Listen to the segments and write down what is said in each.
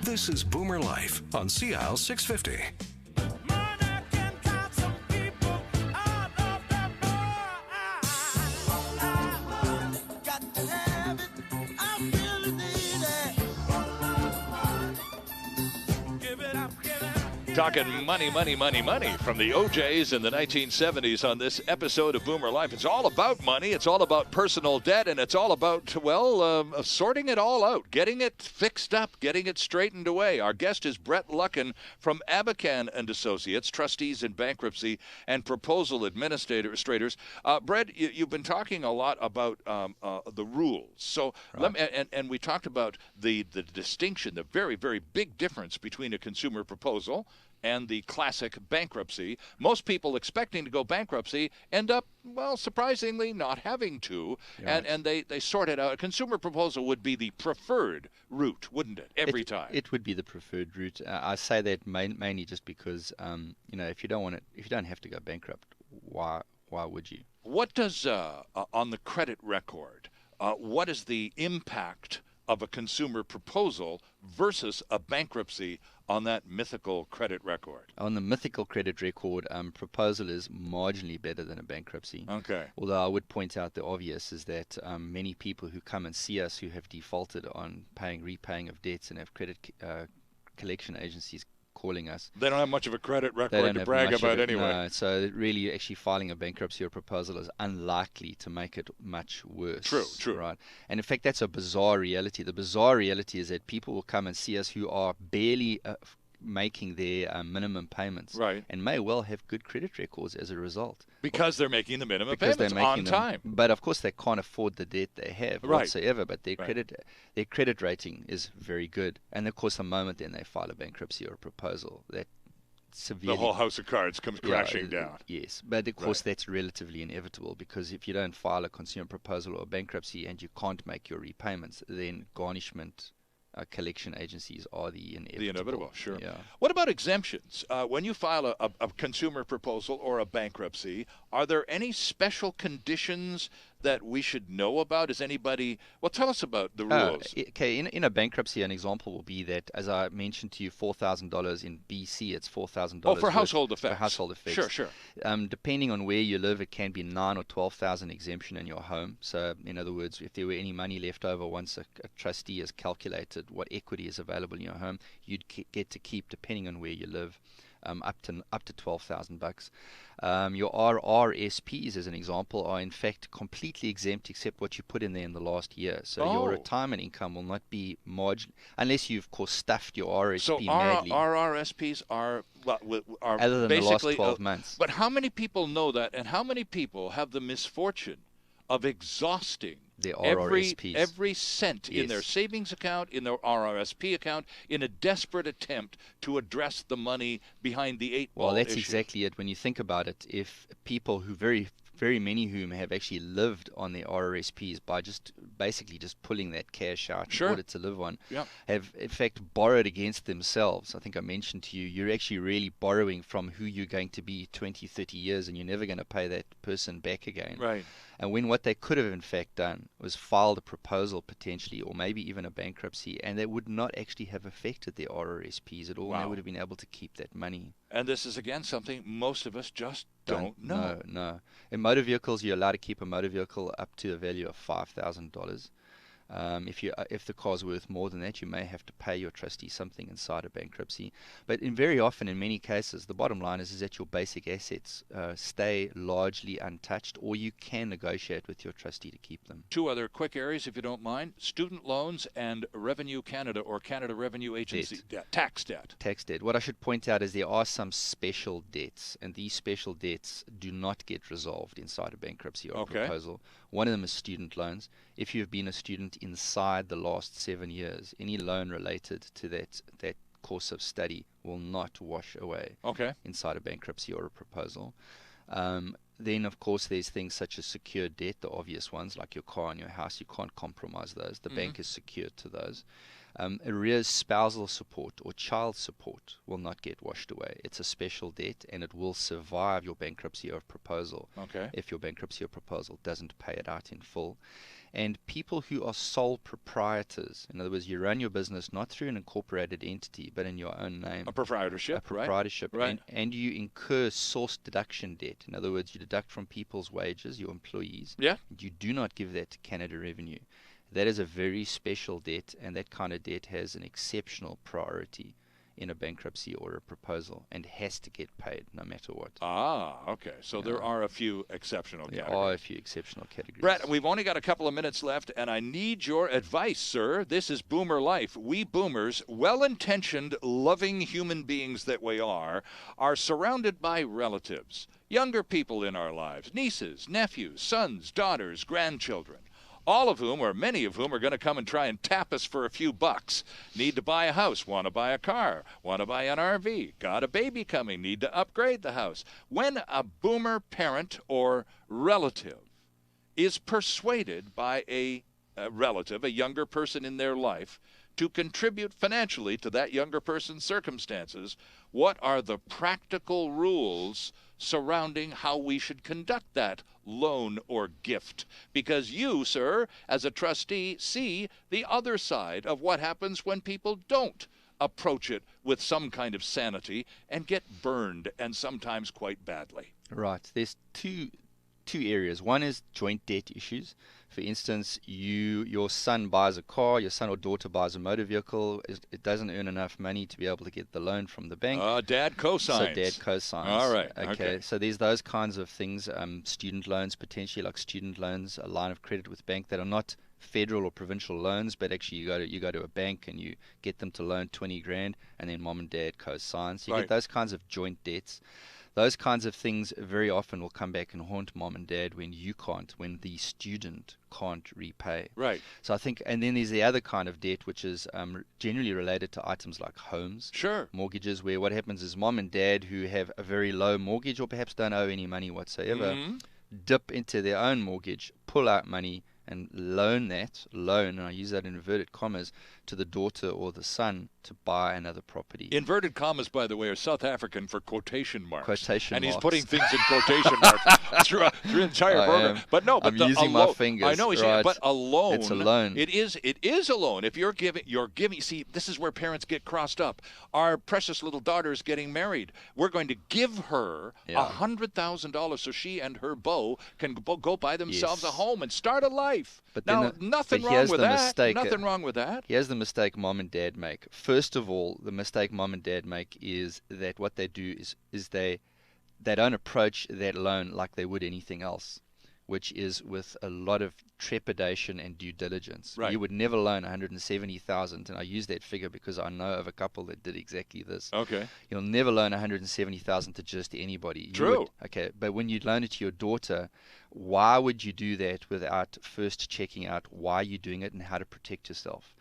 This is Boomer Life on CISL 650. Talking money, money, money, money from the OJs in the 1970s on this episode of Boomer Life. It's all about money. It's all about personal debt, and it's all about, sorting it all out, getting it fixed up, getting it straightened away. Our guest is Brett Luckin from Abakhan and Associates, trustees in bankruptcy and proposal administrators. Brett, you've been talking a lot about the rules. So, Right. and we talked about the distinction, the very, very big difference between a consumer proposal and the classic bankruptcy. Most people expecting to go bankruptcy end up, well, surprisingly not having to, Right. and they sort it out. A consumer proposal would be the preferred route, wouldn't it, every time? It would be the preferred route. I say that mainly just because, if you don't have to go bankrupt, why would you? What does, on the credit record, what is the impact of a consumer proposal versus a bankruptcy on that mythical credit record? On the mythical credit record, proposal is marginally better than a bankruptcy. Okay. Although I would point out the obvious is that many people who come and see us who have defaulted on repaying of debts and have credit collection agencies calling us. They don't have much of a credit They record don't to have brag much of about it, anyway. No, so really actually filing a bankruptcy or proposal is unlikely to make it much worse. True. Right. And in fact, that's a bizarre reality. The bizarre reality is that people will come and see us who are barely making their minimum payments, Right. and may well have good credit records as a result. Because they're making the minimum Because payments they're making on them, time. but of course they can't afford the debt they have Right. whatsoever. But their Right. credit rating is very good, and of course the moment then they file a bankruptcy or a proposal, that severely The whole house of cards comes crashing down. Yes, but of course Right. that's relatively inevitable, because if you don't file a consumer proposal or a bankruptcy and you can't make your repayments, then garnishment collection agencies are the inevitable. Sure. Yeah. What about exemptions? When you file a consumer proposal or a bankruptcy, are there any special conditions that we should know about? Is anybody... Well, tell us about the rules. Okay, in a bankruptcy, an example will be that, as I mentioned to you, $4,000 in BC, it's $4,000. Oh, for household effects. For household effects. Sure. Depending on where you live, it can be 9 or 12,000 exemption in your home. So, in other words, if there were any money left over once a trustee has calculated what equity is available in your home, you'd get to keep, depending on where you live, up to $12,000. Your RRSPs, as an example, are in fact completely exempt except what you put in there in the last year. So your retirement income will not be marginal unless you, of course, stuffed your RRSP madly. So RRSPs are Other than the last basically 12 months. But how many people know that, and how many people have the misfortune of exhausting their RRSPs. every cent in their Yes. savings account, in their RRSP account, in a desperate attempt to address the money behind the eight ball Well, that's issue? exactly it. When you think about it, if people who very many whom have actually lived on their RRSPs by basically just pulling that cash out Sure. in order to live on, Yep. have in fact borrowed against themselves. I think I mentioned to you, you're actually really borrowing from who you're going to be 20, 30 years, and you're never going to pay that person back again. Right. And when what they could have in fact done was filed a proposal potentially, or maybe even a bankruptcy, and that would not actually have affected their RRSPs at all, and Wow. they would have been able to keep that money. And this is, again, something most of us just don't know. No. In motor vehicles, you're allowed to keep a motor vehicle up to a value of $5,000. If the car's worth more than that, you may have to pay your trustee something inside a bankruptcy. But very often, in many cases, the bottom line is that your basic assets stay largely untouched, or you can negotiate with your trustee to keep them. Two other quick areas, if you don't mind: student loans and Revenue Canada or Canada Revenue Agency debt. Tax debt. Tax debt. What I should point out is there are some special debts, and these special debts do not get resolved inside a bankruptcy or a proposal. One of them is student loans. If you've been a student inside the last 7 years, any loan related to that course of study will not wash away inside a bankruptcy or a proposal. Then, of course, there's things such as secured debt, the obvious ones, like your car and your house. You can't compromise those. The bank is secured to those. Arrears spousal support or child support will not get washed away. It's a special debt, and it will survive your bankruptcy or proposal if your bankruptcy or proposal doesn't pay it out in full. And people who are sole proprietors, in other words, you run your business not through an incorporated entity, but in your own name. A proprietorship, A proprietorship. Right. And you incur source deduction debt. In other words, you deduct from people's wages, your employees. Yeah. You do not give that to Canada Revenue. That is a very special debt, and that kind of debt has an exceptional priority in a bankruptcy or a proposal and has to get paid no matter what. Okay. So there are a few exceptional categories. There are a few exceptional categories. Brett, we've only got a couple of minutes left, and I need your advice, sir. This is Boomer Life. We boomers, well-intentioned, loving human beings that we are surrounded by relatives, younger people in our lives, nieces, nephews, sons, daughters, grandchildren. All of whom, or many of whom, are going to come and try and tap us for a few bucks. Need to buy a house, want to buy a car, want to buy an RV, got a baby coming, need to upgrade the house. When a boomer parent or relative is persuaded by a relative, a younger person in their life, to contribute financially to that younger person's circumstances, what are the practical rules surrounding how we should conduct that loan or gift? Because you, sir, as a trustee, see the other side of what happens when people don't approach it with some kind of sanity and get burned, and sometimes quite badly. Right. There's two areas. One is joint debt issues. For instance, your son buys a car, your son or daughter buys a motor vehicle. It doesn't earn enough money to be able to get the loan from the bank. Dad co-signs. So dad co-signs. All right. Okay. So there's those kinds of things. Student loans, potentially like student loans, a line of credit with bank that are not federal or provincial loans, but actually you go to a bank and you get them to loan 20 grand, and then mom and dad co-signs. You get those kinds of joint debts. Those kinds of things very often will come back and haunt mom and dad when when the student can't repay. Right. So I think, and then there's the other kind of debt, which is generally related to items like homes. Sure. Mortgages, where what happens is mom and dad who have a very low mortgage or perhaps don't owe any money whatsoever, dip into their own mortgage, pull out money, and loan, and I use that in inverted commas, to the daughter or the son to buy another property. Inverted commas, by the way, are South African for quotation marks. Quotation and marks. he's putting things in quotation marks through the entire program. But no, but I'm using my fingers. I know, right. But a loan. It's a loan. It is a loan. If you're giving. See, this is where parents get crossed up. Our precious little daughter is getting married. We're going to give her $100,000 so she and her beau can go buy themselves a home and start a life. But now, nothing wrong with that. Mistake, nothing wrong with that. Here's the mistake mom and dad make. First of all, the mistake mom and dad make is that what they do is they don't approach that loan like they would anything else, which is with a lot of trepidation and due diligence. Right. You would never loan $170,000, and I use that figure because I know of a couple that did exactly this. Okay. You'll never loan $170,000 to just anybody. True. Okay, but when you loan it to your daughter, why would you do that without first checking out why you're doing it and how to protect yourself?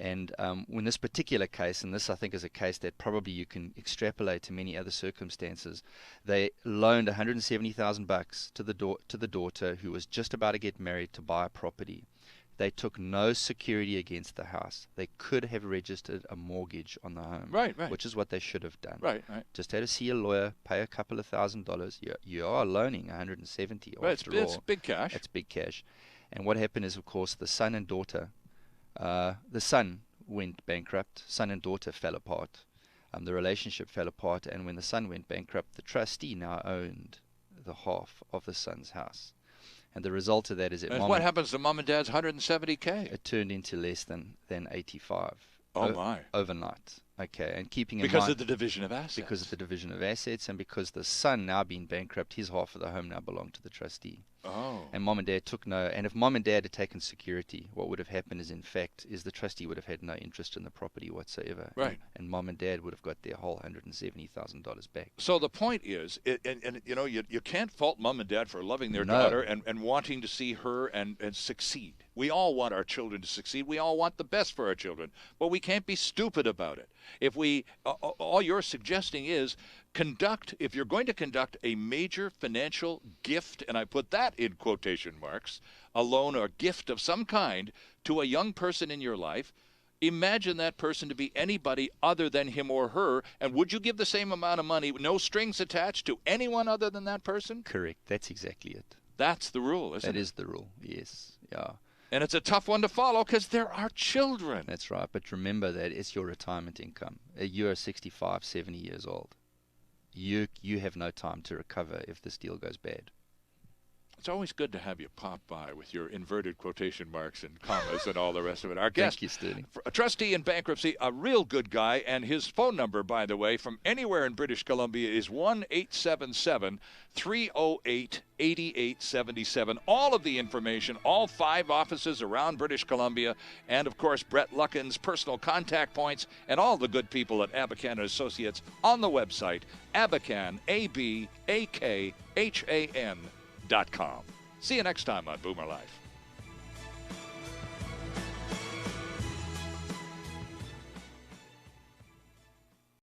And in this particular case, and this I think is a case that probably you can extrapolate to many other circumstances, they loaned $170,000 to the daughter who was just about to get married to buy a property. They took no security against the house. They could have registered a mortgage on the home, right. which is what they should have done. Right. Just had to see a lawyer, pay a couple of $1,000s. You are loaning $170,000. Right, it's big cash. It's big cash. And what happened is, of course, the son and daughter. The son went bankrupt. Son and daughter fell apart. The relationship fell apart, and when the son went bankrupt, the trustee now owned the half of the son's house. And the result of that is that what happens to mom and dad's $170K? It turned into less than 85. Oh my! Overnight. Okay, and keeping in because mind, of the division of assets. Because of the division of assets, and because the son now being bankrupt, his half of the home now belonged to the trustee. Oh. And mom and dad took no. And if mom and dad had taken security, what would have happened is, in fact, the trustee would have had no interest in the property whatsoever. Right. And mom and dad would have got their whole $170,000 back. So the point is, and you know, you can't fault mom and dad for loving their daughter and wanting to see her and succeed. We all want our children to succeed. We all want the best for our children, but we can't be stupid about it. If all you're suggesting is if you're going to conduct a major financial gift, and I put that in quotation marks, a loan or gift of some kind to a young person in your life, imagine that person to be anybody other than him or her, and would you give the same amount of money, no strings attached, to anyone other than that person? Correct. That's exactly it. That's the rule, isn't it? That is the rule, yes. Yeah. And it's a tough one to follow because there are children. That's right. But remember that it's your retirement income. You are 65, 70 years old. You have no time to recover if this deal goes bad. It's always good to have you pop by with your inverted quotation marks and commas and all the rest of it. Our guest, Thank you, Stirling. A trustee in bankruptcy, a real good guy, and his phone number, by the way, from anywhere in British Columbia is 1-877-308-8877. All of the information, all 5 offices around British Columbia, and, of course, Brett Luckin's personal contact points and all the good people at Abakhan Associates on the website, Abakhan, ABAKHAN.com. See you next time on Boomer Life.